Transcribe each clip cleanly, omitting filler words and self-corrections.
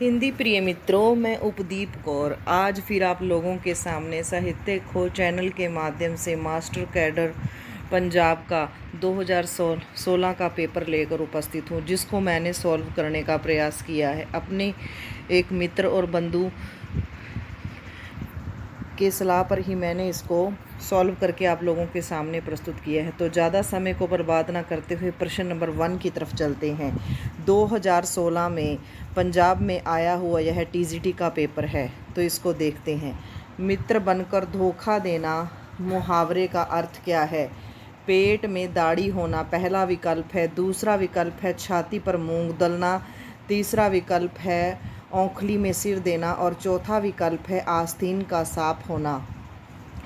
हिंदी प्रिय मित्रों, मैं उपदीप कौर आज फिर आप लोगों के सामने साहित्य खोज चैनल के माध्यम से मास्टर कैडर पंजाब का 2016 का पेपर लेकर उपस्थित हूँ, जिसको मैंने सॉल्व करने का प्रयास किया है। अपने एक मित्र और बंधु के सलाह पर ही मैंने इसको सॉल्व करके आप लोगों के सामने प्रस्तुत किया है। तो ज़्यादा समय को बर्बाद ना करते हुए प्रश्न नंबर 1 की तरफ चलते हैं। 2016 में पंजाब में आया हुआ यह टीजीटी का पेपर है, तो इसको देखते हैं। मित्र बनकर धोखा देना मुहावरे का अर्थ क्या है? पेट में दाढ़ी होना पहला विकल्प है, दूसरा विकल्प है छाती पर मूंग दलना, तीसरा विकल्प है औंखली में सिर देना और चौथा विकल्प है आस्तीन का सांप होना।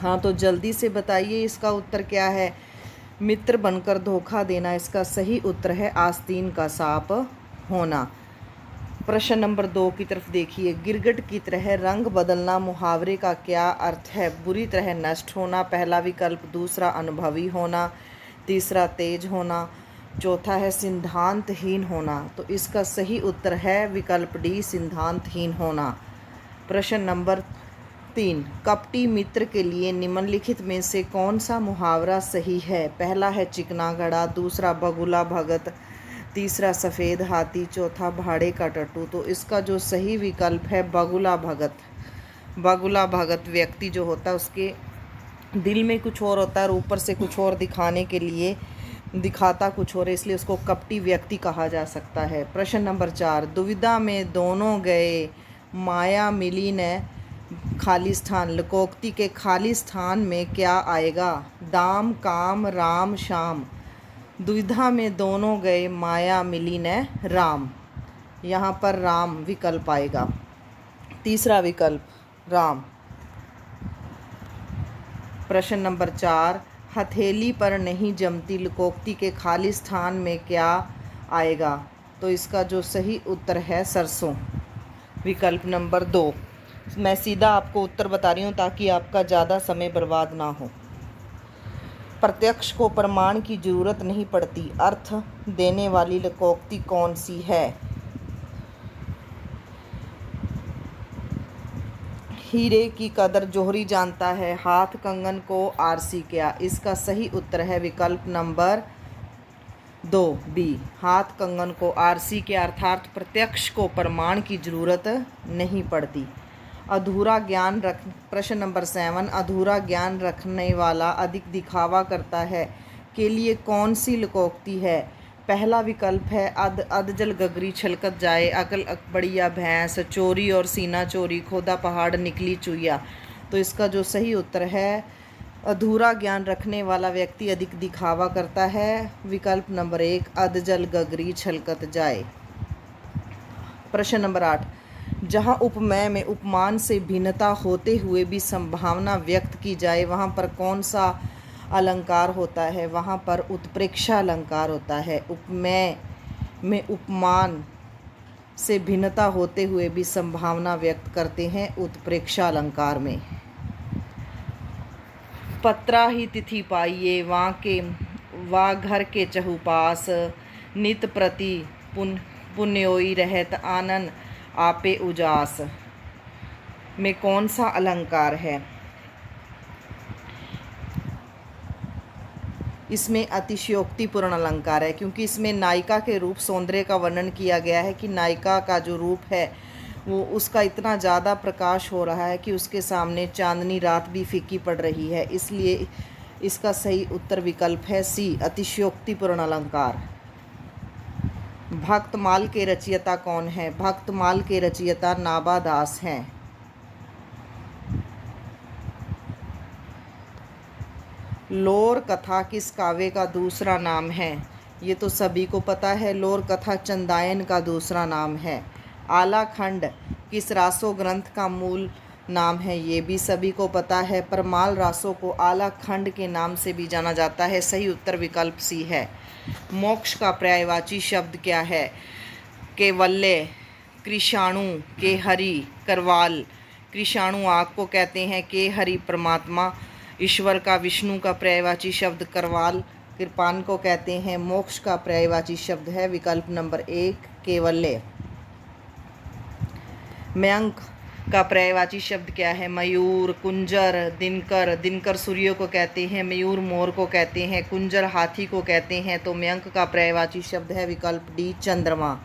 हाँ, तो जल्दी से बताइए इसका उत्तर क्या है? मित्र बनकर धोखा देना, इसका सही उत्तर है आस्तीन का सांप होना। प्रश्न नंबर 2 की तरफ देखिए। गिरगिट की तरह रंग बदलना मुहावरे का क्या अर्थ है? बुरी तरह नष्ट होना पहला विकल्प, दूसरा अनुभवी होना, तीसरा तेज होना, चौथा है सिद्धांतहीन होना। तो इसका सही उत्तर है विकल्प डी, सिद्धांतहीन होना। प्रश्न नंबर 3। कपटी मित्र के लिए निम्नलिखित में से कौन सा मुहावरा सही है? पहला है चिकना घड़ा, दूसरा बगुला भगत, तीसरा सफ़ेद हाथी, चौथा भाड़े का टट्टू। तो इसका जो सही विकल्प है बगुला भगत। बगुला भगत व्यक्ति जो होता है उसके दिल में कुछ और होता है और ऊपर से कुछ और दिखाने के लिए दिखाता कुछ और है, इसलिए उसको कपटी व्यक्ति कहा जा सकता है। प्रश्न नंबर 4। दुविधा में दोनों गए माया मिली ने खाली स्थान, लोकोक्ति के खाली स्थान में क्या आएगा? दाम, काम, राम, शाम। दुविधा में दोनों गए माया मिली ने राम, यहाँ पर राम विकल्प आएगा, तीसरा विकल्प राम। प्रश्न नंबर 4। हथेली पर नहीं जमती लोकोक्ति के खाली स्थान में क्या आएगा? तो इसका जो सही उत्तर है सरसों, विकल्प नंबर 2। मैं सीधा आपको उत्तर बता रही हूँ ताकि आपका ज़्यादा समय बर्बाद ना हो। प्रत्यक्ष को प्रमाण की जरूरत नहीं पड़ती, अर्थ देने वाली लोकोक्ति कौन सी है? हीरे की कदर जोहरी जानता है, हाथ कंगन को आरसी क्या। इसका सही उत्तर है विकल्प नंबर 2 बी, हाथ कंगन को आरसी के, अर्थात प्रत्यक्ष को प्रमाण की जरूरत नहीं पड़ती। अधूरा ज्ञान रख प्रश्न नंबर 7। अधूरा ज्ञान रखने वाला अधिक दिखावा करता है के लिए कौन सी लोकोक्ति है? पहला विकल्प है अधजल गगरी छलकत जाए, अकल अकबड़िया भैंस, चोरी और सीना चोरी, खोदा पहाड़ निकली चुईया। तो इसका जो सही उत्तर है अधूरा ज्ञान रखने वाला व्यक्ति अधिक दिखावा करता है, विकल्प नंबर 1, अधजल गगरी छलकत जाए। प्रश्न नंबर 8। जहाँ उपमेय में उपमान से भिन्नता होते हुए भी संभावना व्यक्त की जाए वहाँ पर कौन सा अलंकार होता है? वहाँ पर उत्प्रेक्षा अलंकार होता है। उपमेय में उपमान से भिन्नता होते हुए भी संभावना व्यक्त करते हैं उत्प्रेक्षा अलंकार में। पत्रा ही तिथि पाइये वा घर के चहुपास, नित प्रति पुण्योई रहत आनन आपे उजास में कौन सा अलंकार है? इसमें अतिशयोक्तिपूर्ण अलंकार है, क्योंकि इसमें नायिका के रूप सौंदर्य का वर्णन किया गया है कि नायिका का जो रूप है वो उसका इतना ज़्यादा प्रकाश हो रहा है कि उसके सामने चांदनी रात भी फीकी पड़ रही है, इसलिए इसका सही उत्तर विकल्प है सी, अतिशयोक्तिपूर्ण अलंकार। भक्तमाल के रचयिता कौन है? भक्तमाल के रचयिता नाभा दास हैं। लोर कथा किस काव्य का दूसरा नाम है? ये तो सभी को पता है, लोर कथा चंदायन का दूसरा नाम है। आला खंड किस रासो ग्रंथ का मूल नाम है? ये भी सभी को पता है, परमाल रासों को आला खंड के नाम से भी जाना जाता है। सही उत्तर विकल्प सी है। मोक्ष का पर्यायवाची शब्द क्या है? केवल्य, कृषाणु, केहरि, करवाल। कृषाणु आग को कहते हैं, केहरि परमात्मा ईश्वर का विष्णु का पर्यायवाची शब्द करवाल कृपान को कहते हैं। मोक्ष का पर्यायवाची शब्द है विकल्प नंबर 1, केवल्य। मयंक का पर्यायवाची शब्द क्या है? मयूर, कुंजर, दिनकर। दिनकर सूर्य को कहते हैं, मयूर मोर को कहते हैं, कुंजर हाथी को कहते हैं। तो मयंक का पर्यायवाची शब्द है विकल्प डी चंद्रमा।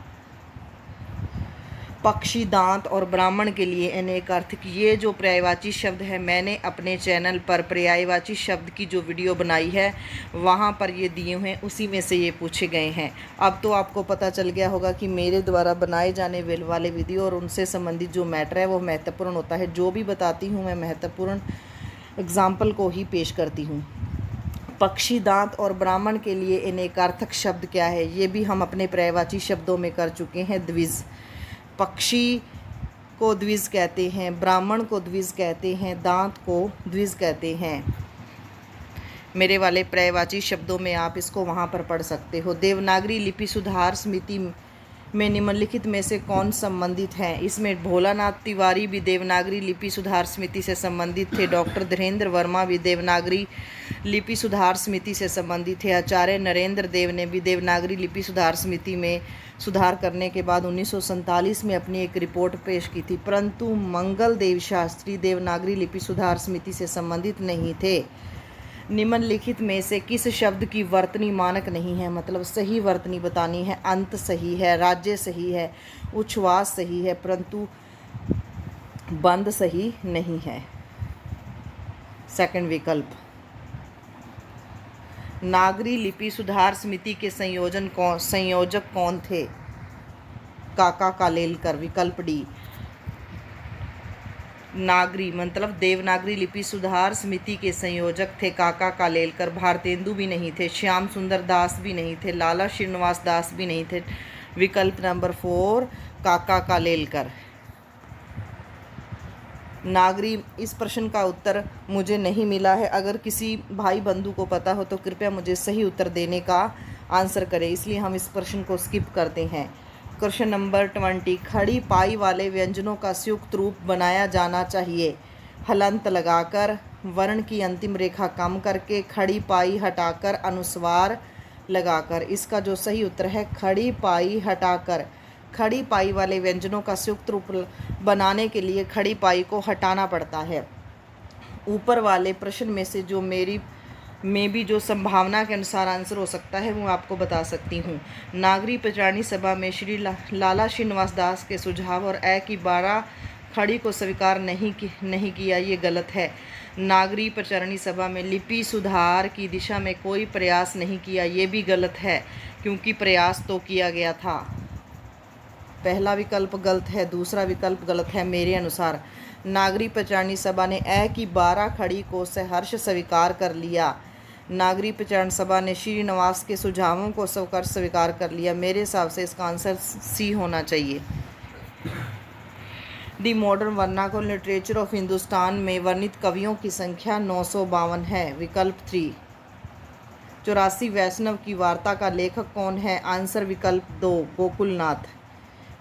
पक्षी, दांत और ब्राह्मण के लिए अनेक अर्थ की ये जो पर्यायवाची शब्द है, मैंने अपने चैनल पर पर्यायवाची शब्द की जो वीडियो बनाई है वहाँ पर ये दिए हुए हैं, उसी में से ये पूछे गए हैं। अब तो आपको पता चल गया होगा कि मेरे द्वारा बनाए जाने वाले वीडियो और उनसे संबंधित जो मैटर है वो महत्वपूर्ण होता है। जो भी बताती हूँ मैं महत्वपूर्ण एग्जाम्पल को ही पेश करती हूँ। पक्षी, दांत और ब्राह्मण के लिए अनेकार्थक शब्द क्या है? ये भी हम अपने पर्यायवाची शब्दों में कर चुके हैं। द्विज, पक्षी को द्विज कहते हैं, ब्राह्मण को द्विज कहते हैं, दांत को द्विज कहते हैं। मेरे वाले पर्यायवाची शब्दों में आप इसको वहाँ पर पढ़ सकते हो। देवनागरी लिपि सुधार समिति में निम्नलिखित में से कौन संबंधित हैं? इसमें भोलानाथ तिवारी भी देवनागरी लिपि सुधार समिति से संबंधित थे। डॉक्टर धीरेन्द्र वर्मा भी देवनागरी लिपि सुधार समिति से संबंधित थे। आचार्य नरेंद्र देव ने भी देवनागरी लिपि सुधार समिति में सुधार करने के बाद 1947 में अपनी एक रिपोर्ट पेश की थी, परंतु मंगल देव शास्त्री देवनागरी लिपि सुधार समिति से संबंधित नहीं थे। निम्नलिखित में से किस शब्द की वर्तनी मानक नहीं है? मतलब सही वर्तनी बतानी है। अंत सही है, राज्य सही है, उच्छ्वास सही है, परंतु बंद सही नहीं है। सेकंड विकल्प। नागरी लिपि सुधार समिति के संयोजक कौन थे? काका कालेलकर। विकल्प डी। नागरी मतलब देवनागरी लिपि सुधार समिति के संयोजक थे काका कालेलकर। भारतेंदु भी नहीं थे, श्याम सुंदर दास भी नहीं थे, लाला श्रीनिवास दास भी नहीं थे। विकल्प नंबर 4 काका कालेलकर। नागरी, इस प्रश्न का उत्तर मुझे नहीं मिला है। अगर किसी भाई बंधु को पता हो तो कृपया मुझे सही उत्तर देने का आंसर करें, इसलिए हम इस प्रश्न को स्किप करते हैं। Question number 20। खड़ी पाई वाले व्यंजनों का संयुक्त रूप बनाया जाना चाहिए। हलंत लगाकर, वर्ण की अंतिम रेखा कम करके, खड़ी पाई हटाकर, अनुस्वार लगाकर। इसका जो सही उत्तर है खड़ी पाई हटाकर। खड़ी पाई वाले व्यंजनों का संयुक्त रूप बनाने के लिए खड़ी पाई को हटाना पड़ता है। ऊपर वाले प्रश्न में से जो मेरी में भी जो संभावना के अनुसार आंसर हो सकता है वो आपको बता सकती हूँ। नागरी प्रचारणी सभा में श्री लाला श्रीनिवास दास के सुझाव और ए की 12 खड़ी को स्वीकार नहीं किया, ये गलत है। नागरी प्रचारणी सभा में लिपि सुधार की दिशा में कोई प्रयास नहीं किया, ये भी गलत है, क्योंकि प्रयास तो किया गया था। पहला विकल्प गलत है, दूसरा विकल्प गलत है मेरे अनुसार। नागरी प्रचारणी सभा ने ए की 12 खड़ी को सहर्ष स्वीकार कर लिया। नागरी प्रचारण सभा ने श्रीनिवास के सुझावों को सहर्ष स्वीकार कर लिया। मेरे हिसाब से इसका आंसर सी होना चाहिए। दी modern vernacular literature of Hindustan में वर्णित कवियों की संख्या 952 है। विकल्प 3। 84 वैष्णव की वार्ता का लेखक कौन है? आंसर विकल्प 2 गोकुलनाथ।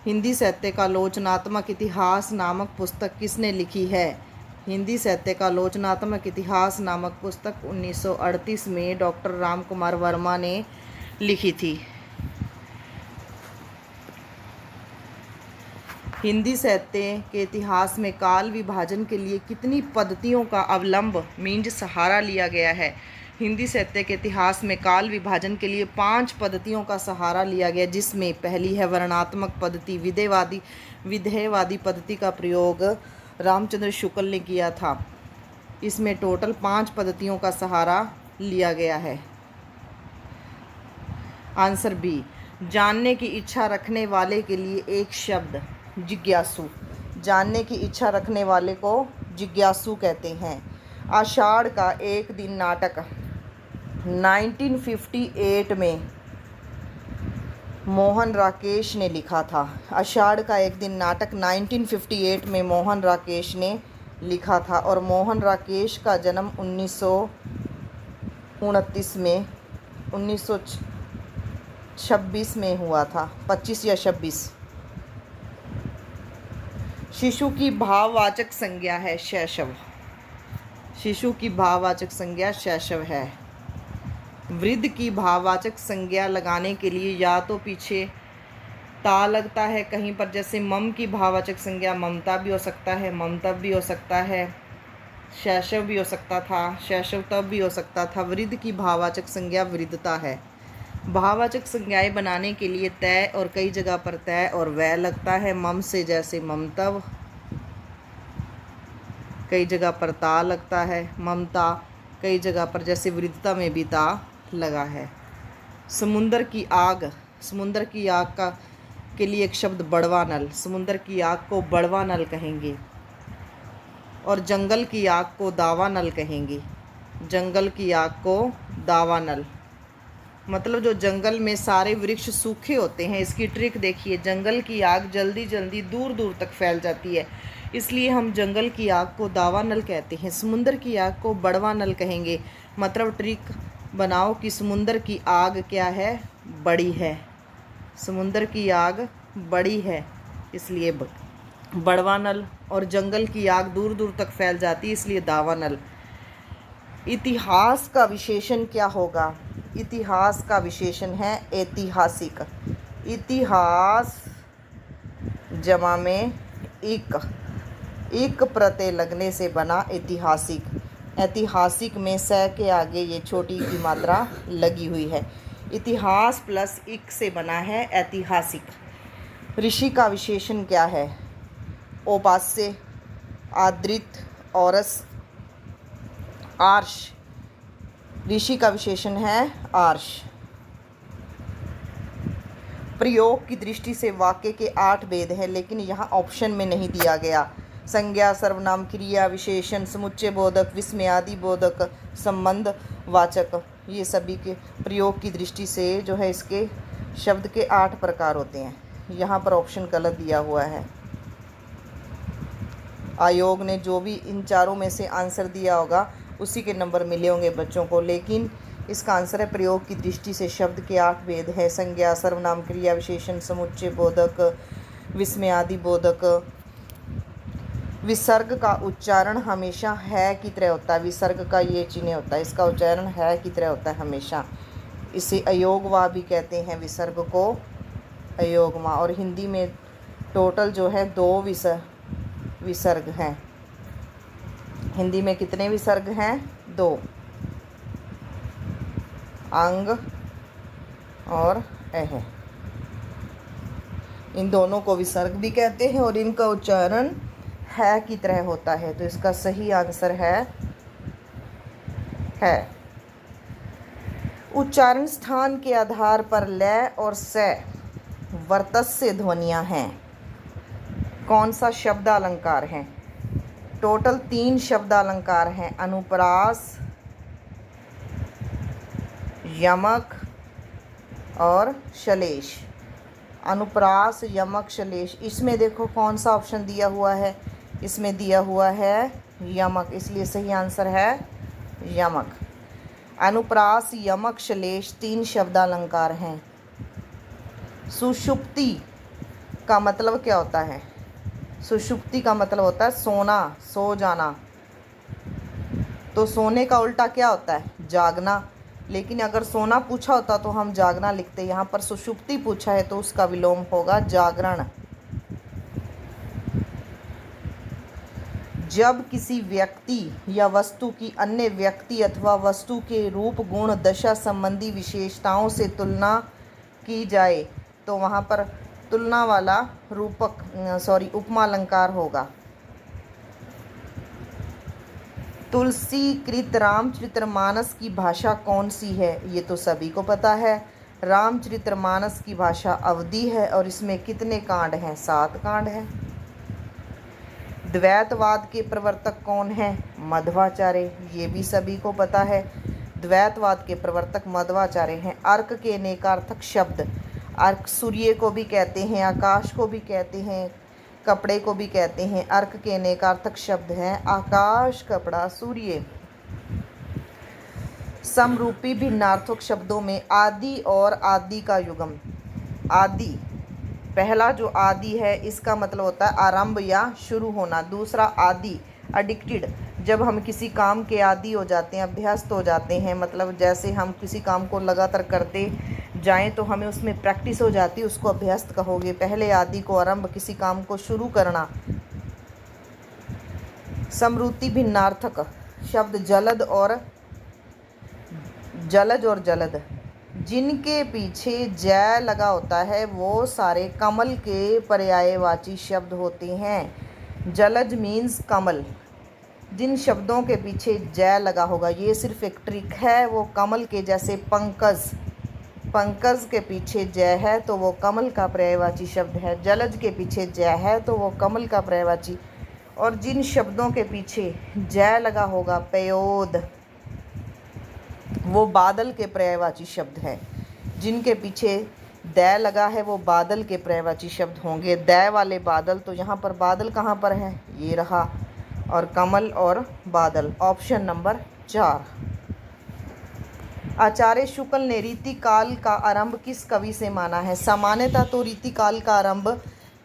हिंदी साहित्य का लोचनात्मक इतिहास नामक पुस्तक किसने लिखी है? हिंदी साहित्य का लोचनात्मक इतिहास नामक पुस्तक 1938 में डॉक्टर राम कुमार वर्मा ने लिखी थी। हिंदी साहित्य के इतिहास में काल विभाजन के लिए कितनी पद्धतियों का अवलंब मीन्स सहारा लिया गया है? हिंदी साहित्य के इतिहास में काल विभाजन के लिए 5 पद्धतियों का सहारा लिया गया, जिसमें पहली है वर्णनात्मक पद्धति। विधेयवादी पद्धति का प्रयोग रामचंद्र शुक्ल ने किया था। इसमें टोटल 5 पद्धतियों का सहारा लिया गया है। Answer B. जानने की इच्छा रखने वाले के लिए एक शब्द जिज्ञासु। जानने की इच्छा रखने वाले को जिज्ञासु कहते हैं। आषाढ़ का एक दिन नाटक 1958 में मोहन राकेश ने लिखा था। आषाढ़ का एक दिन नाटक 1958 में मोहन राकेश ने लिखा था और मोहन राकेश का जन्म 1926 में हुआ था, 25 या 26। शिशु की भाववाचक संज्ञा है शैशव। शिशु की भाववाचक संज्ञा शैशव है। वृद्ध की भाववाचक संज्ञा लगाने के लिए या तो पीछे ता लगता है कहीं पर, जैसे मम की भाववाचक संज्ञा ममता भी हो सकता है, ममतव भी हो सकता है, शैशव भी हो सकता था, शैशव तब भी हो सकता था। वृद्ध की भाववाचक संज्ञा वृद्धता है। भाववाचक संज्ञाएं बनाने के लिए तय और कई जगह पर तय और वै लगता है। मम से जैसे ममतव, कई जगह पर ता लगता है। ममता, कई जगह पर जैसे वृद्धता में भी ता लगा है। समुंदर की आग, समुंदर की आग का के लिए एक शब्द बड़वा नल, समुंदर की आग को बड़वा नल कहेंगे। और जंगल की आग को दावा नल कहेंगे। जंगल की आग को दावा नल, मतलब जो जंगल में सारे वृक्ष सूखे होते हैं। इसकी ट्रिक देखिए, जंगल की आग जल्दी जल्दी दूर दूर तक फैल जाती है, इसलिए हम जंगल की आग को दावा नल कहते हैं। समुंदर की आग को बड़वा नल कहेंगे। मतलब ट्रिक बनाओ कि समुंदर की आग क्या है, बड़ी है। समुंदर की आग बड़ी है, इसलिए बड़वा नल। और जंगल की आग दूर दूर तक फैल जाती है, इसलिए दावा नल। इतिहास का विशेषण क्या होगा? इतिहास का विशेषण है ऐतिहासिक। इतिहास जमा में इक प्रत्यय लगने से बना ऐतिहासिक। ऐतिहासिक में स के आगे ये छोटी की मात्रा लगी हुई है। इतिहास प्लस इक से बना है ऐतिहासिक। ऋषि का विशेषण क्या है? औपास्य, आदृत, औरस, आर्ष। ऋषि का विशेषण है आर्ष। प्रयोग की दृष्टि से वाक्य के 8 भेद हैं, लेकिन यहाँ ऑप्शन में नहीं दिया गया। संज्ञा, सर्वनाम, क्रिया, विशेषण, समुच्चय बोधक, विस्मयादि बोधक, संबंध वाचक, ये सभी के प्रयोग की दृष्टि से जो है इसके शब्द के 8 प्रकार होते हैं। यहाँ पर ऑप्शन गलत दिया हुआ है। आयोग ने जो भी इन चारों में से आंसर दिया होगा उसी के नंबर मिले होंगे बच्चों को, लेकिन इसका आंसर है प्रयोग की दृष्टि से शब्द के 8 भेद है। संज्ञा, सर्वनाम, क्रिया, विशेषण, समुच्चय बोधक, विस्मयादि बोधक। विसर्ग का उच्चारण हमेशा है की तरह होता है। विसर्ग का ये चिन्ह होता है, इसका उच्चारण है की तरह होता है हमेशा। इसे अयोगवा भी कहते हैं, विसर्ग को अयोगवा। और हिंदी में टोटल जो है 2 विसर्ग हैं। हिंदी में कितने विसर्ग हैं? 2, अंग और अह। इन दोनों को विसर्ग भी कहते हैं और इनका उच्चारण है की तरह होता है। तो इसका सही आंसर है। उच्चारण स्थान के आधार पर लय और स वर्तस्य ध्वनियाँ हैं। कौन सा शब्द अलंकार है? टोटल 3 शब्द अलंकार हैं। अनुप्रास, यमक और श्लेष। अनुप्रास, यमक, श्लेष। इसमें देखो कौन सा ऑप्शन दिया हुआ है? इसमें दिया हुआ है यमक, इसलिए सही आंसर है यमक। अनुप्रास, यमक, श्लेष 3 शब्द अलंकार हैं। सुषुप्ति का मतलब क्या होता है? सुषुप्ति का मतलब होता है सोना, सो जाना। तो सोने का उल्टा क्या होता है? जागना। लेकिन अगर सोना पूछा होता तो हम जागना लिखते। यहाँ पर सुषुप्ति पूछा है तो उसका विलोम होगा जागरण। जब किसी व्यक्ति या वस्तु की अन्य व्यक्ति अथवा वस्तु के रूप, गुण, दशा संबंधी विशेषताओं से तुलना की जाए तो वहाँ पर तुलना वाला उपमा अलंकार होगा। तुलसीकृत रामचरितमानस की भाषा कौन सी है? ये तो सभी को पता है। रामचरितमानस की भाषा अवधी है और इसमें कितने कांड हैं? 7 कांड हैं। द्वैतवाद के प्रवर्तक कौन हैं? मध्वाचार्य, ये भी सभी को पता है। द्वैतवाद के प्रवर्तक मध्वाचार्य हैं। अर्क के अनेकार्थक शब्द, अर्क सूर्य को भी कहते हैं, आकाश को भी कहते हैं, कपड़े को भी कहते हैं। अर्क के अनेकार्थक शब्द हैं आकाश, कपड़ा, सूर्य। समरूपी भिन्नार्थक शब्दों में आदि और आदि का युग्म। आदि, पहला जो आदि है इसका मतलब होता है आरंभ या शुरू होना। दूसरा आदि, एडिक्टेड, जब हम किसी काम के आदी हो जाते हैं, अभ्यस्त हो जाते हैं, मतलब जैसे हम किसी काम को लगातार करते जाएं तो हमें उसमें प्रैक्टिस हो जाती है, उसको अभ्यस्त कहोगे। पहले आदि को आरंभ, किसी काम को शुरू करना। समरूपी भिन्नार्थक शब्द जलद और जलद, जिनके पीछे जय लगा होता है वो सारे कमल के पर्यायवाची शब्द होते हैं। जलज मीन्स कमल। जिन शब्दों के पीछे जय लगा होगा, ये सिर्फ एक ट्रिक है, वो कमल के जैसे पंकज, पंकज के पीछे जय है तो वो कमल का पर्यायवाची शब्द है। जलज के पीछे जय है तो वो कमल का पर्यायवाची। और जिन शब्दों के पीछे जय लगा होगा, पयोद, वो बादल के पर्यायवाची शब्द हैं। जिनके पीछे दै लगा है वो बादल के पर्यायवाची शब्द होंगे। दै वाले बादल, तो यहाँ पर बादल कहाँ पर है, ये रहा, और कमल और बादल, ऑप्शन नंबर 4। आचार्य शुक्ल ने रीतिकाल का आरंभ किस कवि से माना है? सामान्यतः तो रीतिकाल का आरंभ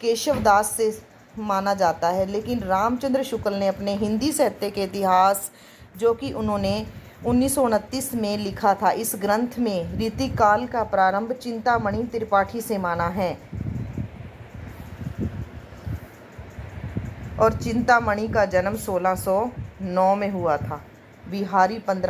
केशवदास से माना जाता है, लेकिन रामचंद्र शुक्ल ने अपने हिंदी साहित्य के इतिहास, जो कि उन्होंने 1929 में लिखा था, इस ग्रंथ में रीतिकाल का प्रारंभ चिंतामणि त्रिपाठी से माना है। और चिंतामणि का जन्म 1609 में हुआ था। बिहारी 15